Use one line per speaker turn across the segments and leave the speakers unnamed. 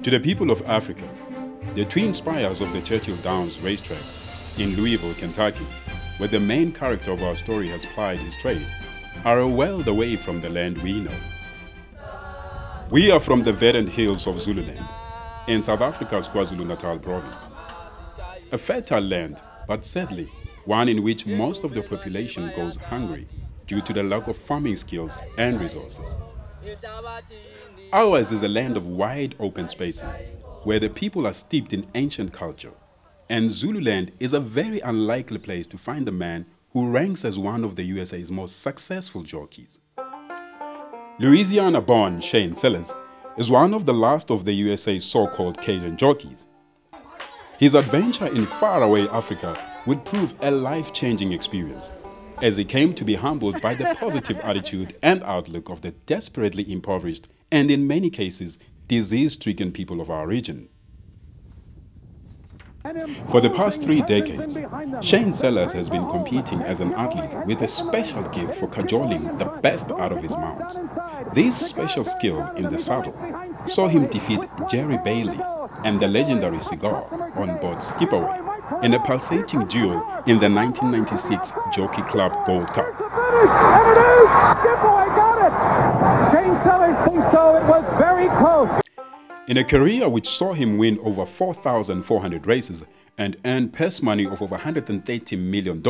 To the people of Africa, the twin spires of the Churchill Downs racetrack in Louisville, Kentucky, where the main character of our story has plied his trade, are a world away from the land we know. We are from the verdant hills of Zululand, in South Africa's KwaZulu-Natal province. A fertile land, but sadly, one in which most of the population goes hungry due to the lack of farming skills and resources. Ours is a land of wide open spaces, where the people are steeped in ancient culture, and Zululand is a very unlikely place to find a man who ranks as one of the USA's most successful jockeys. Louisiana-born Shane Sellers is one of the last of the USA's so-called Cajun jockeys. His adventure in faraway Africa would prove a life-changing experience, as he came to be humbled by the positive attitude and outlook of the desperately impoverished and in many cases disease-stricken people of our region. For the past 3 decades, Shane Sellers has been competing as an athlete with a special gift for cajoling the best out of his mounts. This special skill in the saddle saw him defeat Jerry Bailey and the legendary Cigar on board Skipaway in a pulsating duel in the 1996 Jockey Club Gold Cup.
And it is! Skipaway got it! Shane Sellers thinks so. It was very close.
In a career which saw him win over 4,400 races and earn purse money of over $130 million,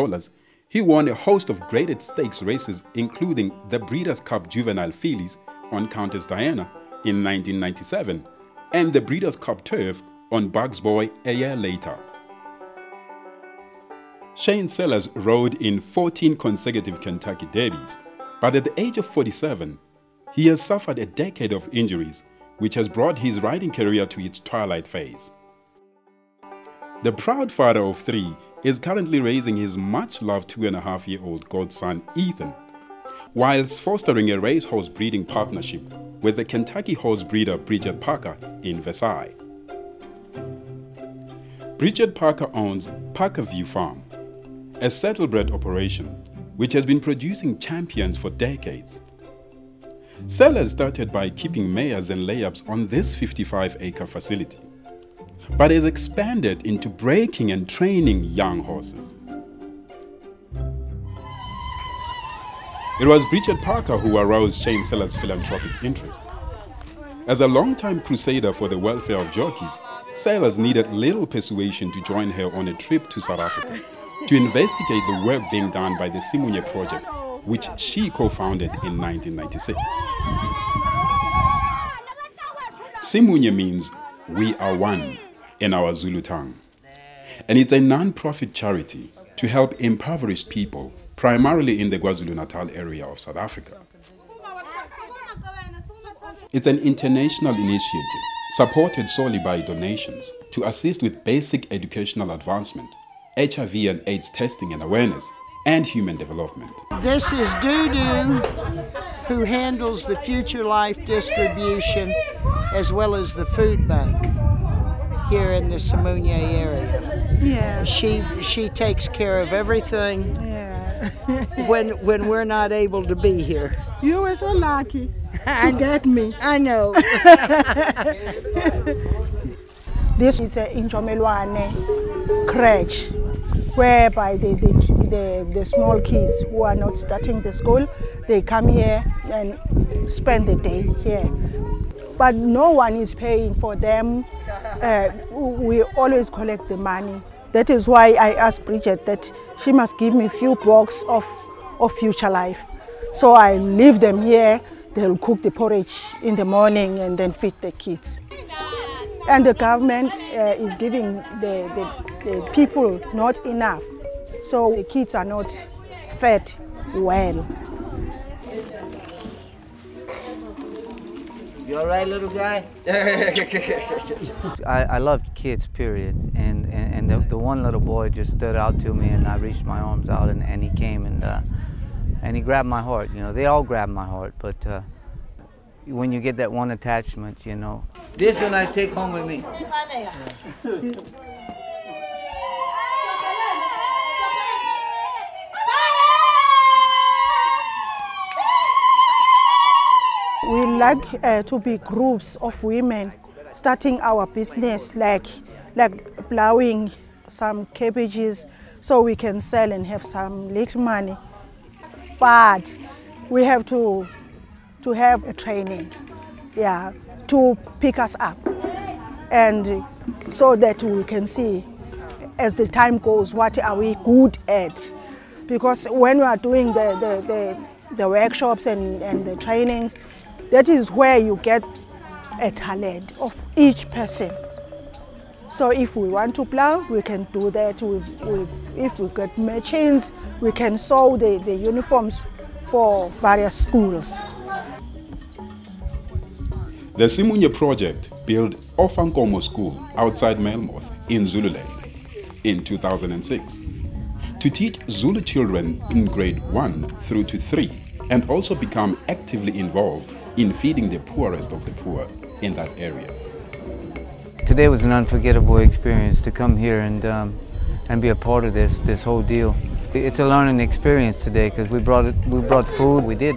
he won a host of graded stakes races, including the Breeders' Cup Juvenile Fillies on Countess Diana in 1997 and the Breeders' Cup Turf on Bugs Boy a year later. Shane Sellers rode in 14 consecutive Kentucky derbies, but at the age of 47, he has suffered a decade of injuries, which has brought his riding career to its twilight phase. The proud father of 3 is currently raising his much-loved 2.5-year-old godson Ethan, whilst fostering a racehorse breeding partnership with the Kentucky horse breeder Bridget Parker in Versailles. Bridget Parker owns Parkerview Farm, a saddlebred operation which has been producing champions for decades. Sellers started by keeping mares and layups on this 55-acre facility, but has expanded into breaking and training young horses. It was Bridget Parker who aroused Shane Sellers' philanthropic interest. As a longtime crusader for the welfare of jockeys, Sellers needed little persuasion to join her on a trip to South Africa to investigate the work being done by the Simunye Project, which she co-founded in 1996. Simunye means "we are one" in our Zulu tongue, and it's a non-profit charity to help impoverished people, primarily in the KwaZulu-Natal area of South Africa. It's an international initiative supported solely by donations to assist with basic educational advancement, HIV and AIDS testing and awareness, and human development.
This is Dudu, who handles the Future Life distribution as well as the food bank here in the Simunye area.
Yeah.
She takes care of everything.
Yeah.
when we're not able to be here.
You were so lucky to get me.
I know.
This is a Injomelwane crèche, whereby the small kids who are not starting the school, they come here and spend the day here. But no one is paying for them. We always collect the money. That is why I asked Bridget that she must give me a few boxes of Future Life. So I leave them here. They'll cook the porridge in the morning and then feed the kids. And the government is giving the people not enough. So the kids are not fed well.
You all right, little guy?
I loved kids, period. And the one little boy just stood out to me, and I reached my arms out, and he came and he grabbed my heart. You know, they all grabbed my heart, but when you get that one attachment, you know.
This one I take home with me.
We like to be groups of women starting our business, like plowing some cabbages so we can sell and have some little money. But we have to have a training, yeah, to pick us up, and so that we can see as the time goes what are we good at. Because when we are doing the workshops and the trainings, that is where you get a talent of each person. So if we want to plow, we can do that. If we get machines, we can sew the uniforms for various schools.
The Simunye Project built Ofankomo School outside Melmoth in Zululand in 2006 to teach Zulu children in grade 1 through to 3 and also become actively involved in feeding the poorest of the poor in that area.
Today was an unforgettable experience to come here and be a part of this whole deal. It's a learning experience today because we brought food. We did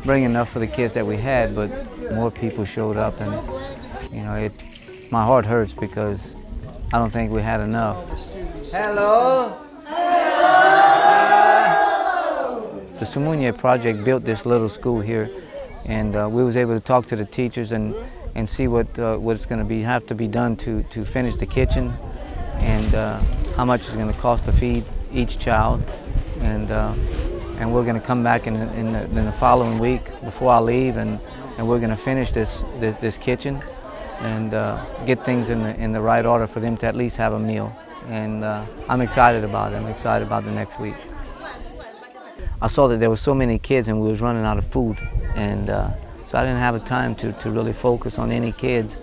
bring enough for the kids that we had, but more people showed up, and you know, my heart hurts because I don't think we had enough.
Hello.
The Simunye Project built this little school here, and we was able to talk to the teachers and see what's going to have to be done to finish the kitchen, and how much it's going to cost to feed each child, and we're going to come back in the following week before I leave, and we're going to finish this kitchen and get things in the right order for them to at least have a meal. And I'm excited about it. I'm excited about the next week. I saw that there were so many kids and we was running out of food, and so I didn't have a time to really focus on any kids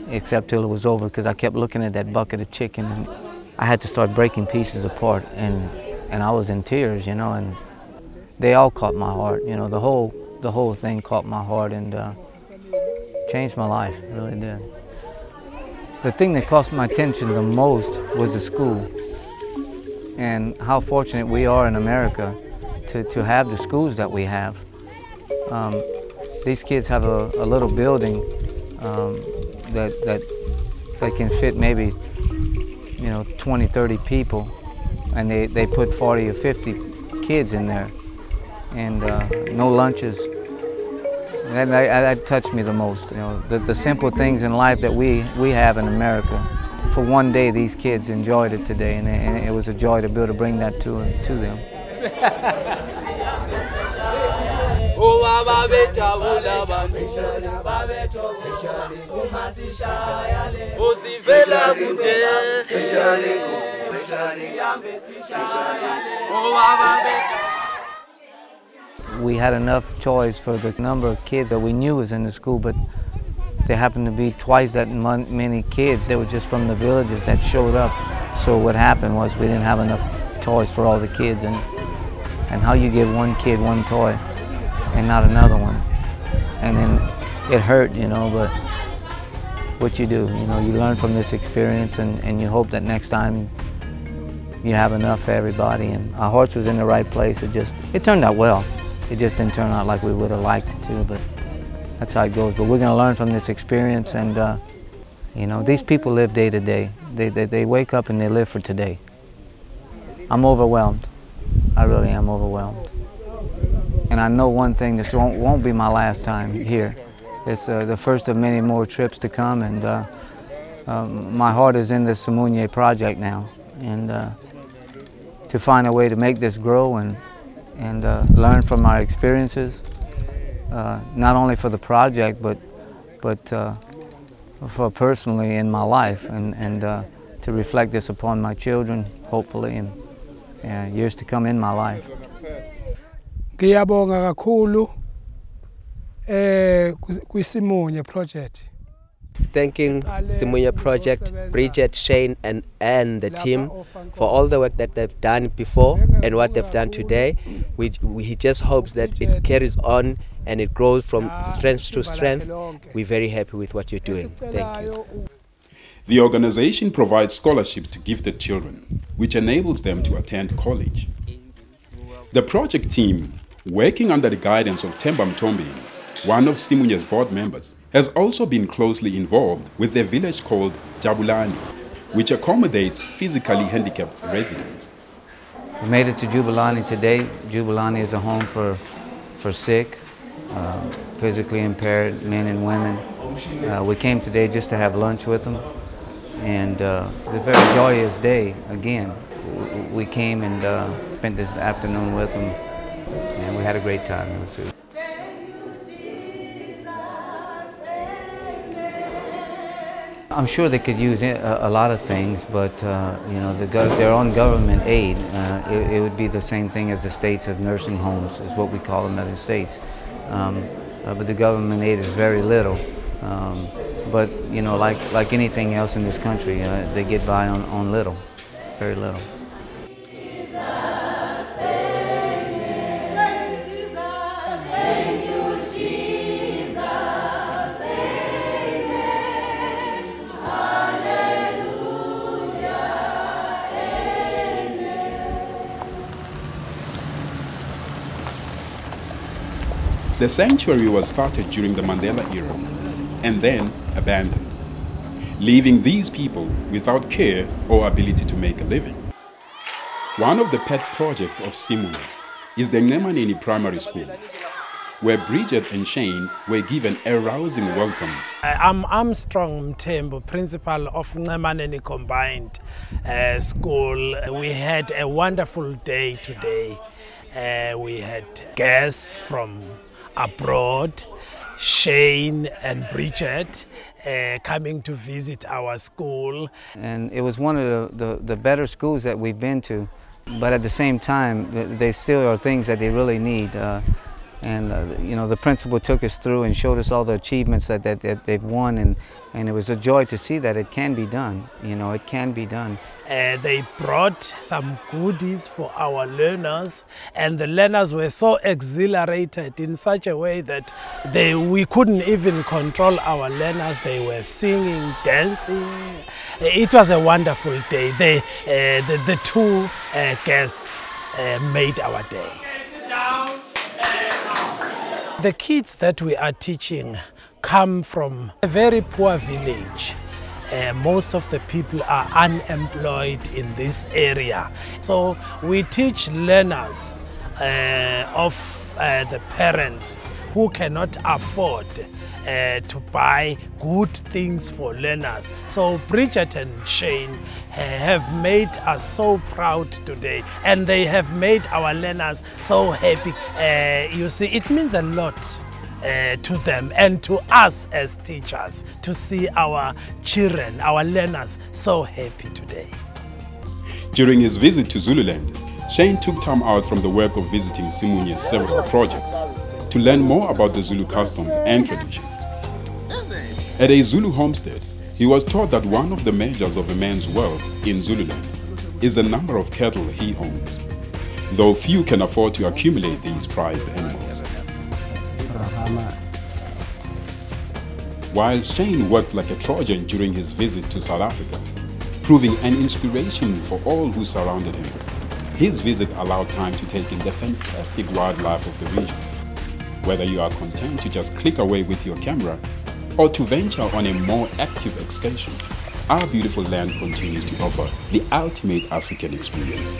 except till it was over, because I kept looking at that bucket of chicken, and I had to start breaking pieces apart, and I was in tears, you know, and they all caught my heart, you know, the whole thing caught my heart and changed my life, it really did. The thing that caught my attention the most was the school, and how fortunate we are in America to have the schools that we have. These kids have a little building that can fit maybe, you know, 20, 30 people, and they put 40 or 50 kids in there, and no lunches. And that touched me the most. You know, the simple things in life that we have in America. For one day, these kids enjoyed it today, and it was a joy to be able to bring that to them. We had enough choice for the number of kids that we knew was in the school, but there happened to be twice that many kids. They were just from the villages that showed up. So what happened was we didn't have enough toys for all the kids, and how you give one kid one toy and not another one. And then it hurt, you know, but what you do, you know, you learn from this experience, and you hope that next time you have enough for everybody. And our hearts was in the right place. It turned out well. It just didn't turn out like we would have liked it to, but that's how it goes. But we're going to learn from this experience, and you know, these people live day to day. They wake up and they live for today. I'm overwhelmed. I really am overwhelmed. And I know one thing, this won't be my last time here. It's the first of many more trips to come, and my heart is in the Simunye Project now, and to find a way to make this grow and learn from our experiences, not only for the project, but for personally in my life, and to reflect this upon my children, hopefully, and years to come in my life.
Ngiyabonga kakhulu Simunye Project.
Thanking Simunye Project, Bridget, Shane and the team for all the work that they've done before and what they've done today. He just hopes that it carries on and it grows from strength to strength. We're very happy with what you're doing. Thank you.
The organization provides scholarships to gifted children, which enables them to attend college. The project team, working under the guidance of Themba Mthombeni, one of Simunye's board members, has also been closely involved with the village called Jabulani, which accommodates physically handicapped residents.
We made it to Jabulani today. Jabulani is a home for sick, physically impaired men and women. We came today just to have lunch with them, and it's a very joyous day. Again, we came and spent this afternoon with them, and we had a great time. I'm sure they could use a lot of things, but you know, their own government aid, it would be the same thing as the states of nursing homes, is what we call them in the states. But the government aid is very little. But you know, like anything else in this country, they get by on little, very little.
The sanctuary was started during the Mandela era and then abandoned, leaving these people without care or ability to make a living. One of the pet projects of Simunye is the Ngemaneni Primary School, where Bridget and Shane were given a rousing welcome.
I'm Armstrong Mthembu, principal of Ngemaneni Combined School. We had a wonderful day today. We had guests from abroad, Shane and Bridget coming to visit our school.
And it was one of the better schools that we've been to, but at the same time, they still are things that they really need. You know, the principal took us through and showed us all the achievements that they've won, and it was a joy to see that it can be done. You know, it can be done.
They brought some goodies for our learners, and the learners were so exhilarated in such a way that we couldn't even control our learners. They were singing, dancing. It was a wonderful day. The two guests made our day. The kids that we are teaching come from a very poor village. Most of the people are unemployed in this area. So we teach learners of the parents who cannot afford to buy good things for learners. So Bridget and Shane have made us so proud today, and they have made our learners so happy. You see, it means a lot to them and to us as teachers to see our children, our learners, so happy today.
During his visit to Zululand, Shane took time out from the work of visiting Simunye's several projects to learn more about the Zulu customs and traditions. At a Zulu homestead, he was taught that one of the measures of a man's wealth in Zululand is the number of cattle he owns, though few can afford to accumulate these prized animals. While Shane worked like a Trojan during his visit to South Africa, proving an inspiration for all who surrounded him, his visit allowed time to take in the fantastic wildlife of the region. Whether you are content to just click away with your camera or to venture on a more active excursion, our beautiful land continues to offer the ultimate African experience.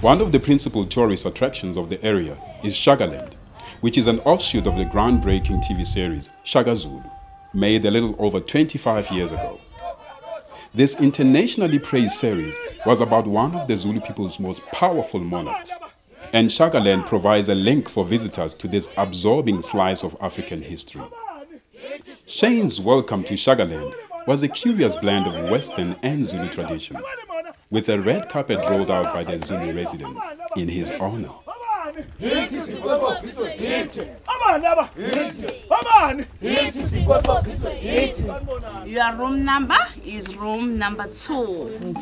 One of the principal tourist attractions of the area is Shagaland, which is an offshoot of the groundbreaking TV series Shaka Zulu, made a little over 25 years ago. This internationally praised series was about one of the Zulu people's most powerful monarchs, and Shagaland provides a link for visitors to this absorbing slice of African history. Shane's welcome to Shagaland was a curious blend of Western and Zulu tradition, with a red carpet rolled out by the Zulu residents in his honor.
Your room number is room number 2.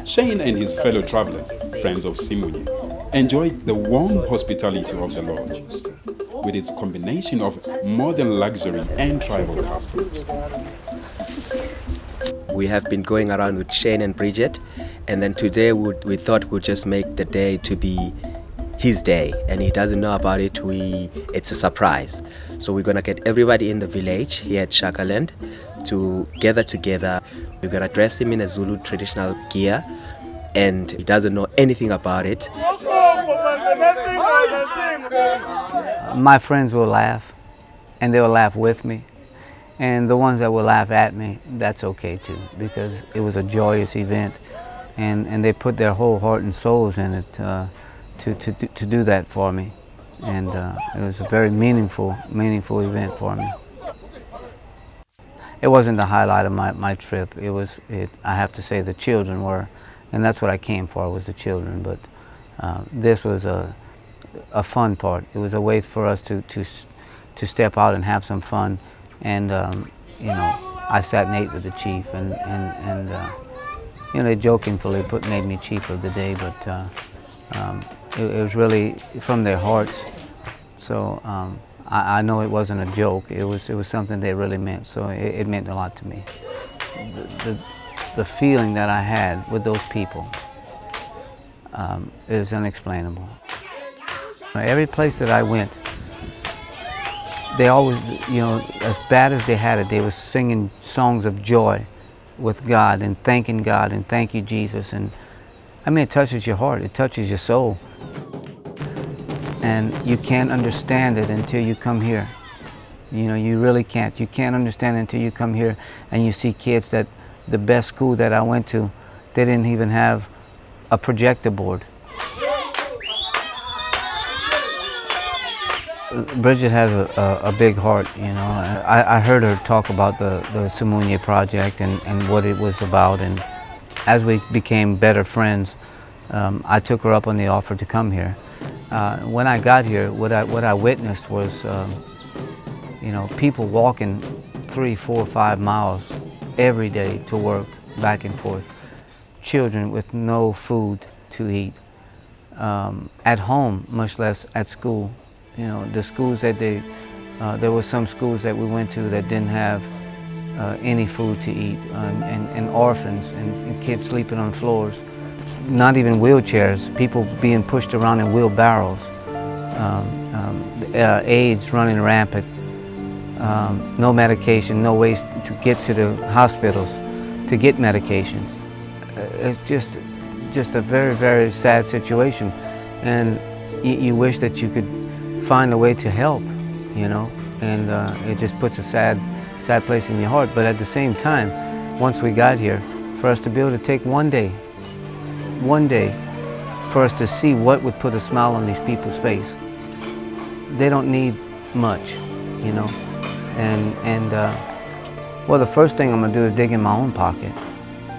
Shane and his fellow travelers, friends of Simunye, enjoyed the warm hospitality of the lodge, with its combination of modern luxury and tribal customs.
We have been going around with Shane and Bridget, and then today we thought we'd just make the day to be his day and he doesn't know about it, it's a surprise. So we're gonna get everybody in the village here at Shakaland to gather together. We're gonna dress him in a Zulu traditional gear, and he doesn't know anything about it.
My friends will laugh, and they will laugh with me. And the ones that will laugh at me, that's okay too, because it was a joyous event, and they put their whole heart and souls in it to do that for me. And it was a very meaningful event for me. It wasn't the highlight of my trip. I have to say the children were, and that's what I came for, was the children. But this was a fun part. It was a way for us to step out and have some fun. And you know, I sat and ate with the chief, and you know, they jokingly made me chief of the day, but it was really from their hearts. So I know it wasn't a joke. It was something they really meant. So it meant a lot to me. The feeling that I had with those people is unexplainable. Every place that I went, they always, you know, as bad as they had it, they were singing songs of joy with God and thanking God and thank you, Jesus. And I mean, it touches your heart, it touches your soul. And you can't understand it until you come here. You know, you really can't. You can't understand it until you come here and you see kids that the best school that I went to, they didn't even have a projector board. Bridget has a big heart, you know. I heard her talk about the Simunye Project and what it was about, and as we became better friends, I took her up on the offer to come here. When I got here, what I witnessed was, you know, people walking 3, 4, 5 miles every day to work, back and forth. Children with no food to eat, at home, much less at school. You know, the schools that there were some schools that we went to that didn't have any food to eat, and orphans and kids sleeping on floors. Not even wheelchairs, people being pushed around in wheelbarrows, AIDS running rampant, no medication, no ways to get to the hospitals to get medication. It's just a very, very sad situation, and you wish that you could find a way to help, you know, and it just puts a sad place in your heart. But at the same time, once we got here, for us to be able to take one day for us to see what would put a smile on these people's face. They don't need much, you know, and well, the first thing I'm gonna do is dig in my own pocket,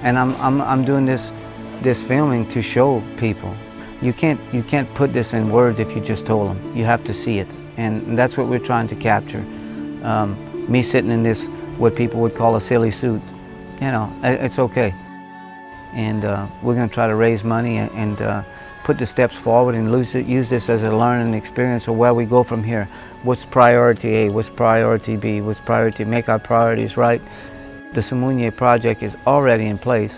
and I'm doing this filming to show people. You can't put this in words if you just told them. You have to see it, and that's what we're trying to capture. Me sitting in this, what people would call a silly suit, you know, it's okay. And we're going to try to raise money and put the steps forward and use this as a learning experience of where we go from here. What's priority A? What's priority B? What's priority? Make our priorities right. The Simunye Project is already in place.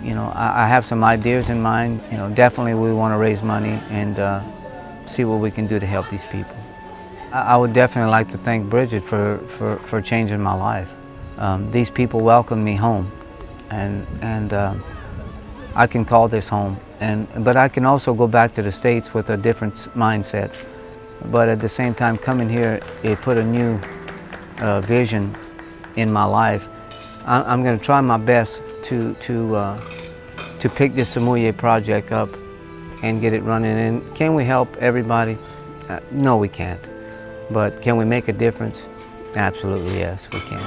You know, I have some ideas in mind. You know, definitely we want to raise money and see what we can do to help these people. I would definitely like to thank Bridget for changing my life. These people welcomed me home, and I can call this home. But I can also go back to the States with a different mindset. But at the same time, coming here, it put a new vision in my life. I'm going to try my best to pick this Simunye Project up and get it running. And can we help everybody? No, we can't. But can we make a difference? Absolutely, yes, we can.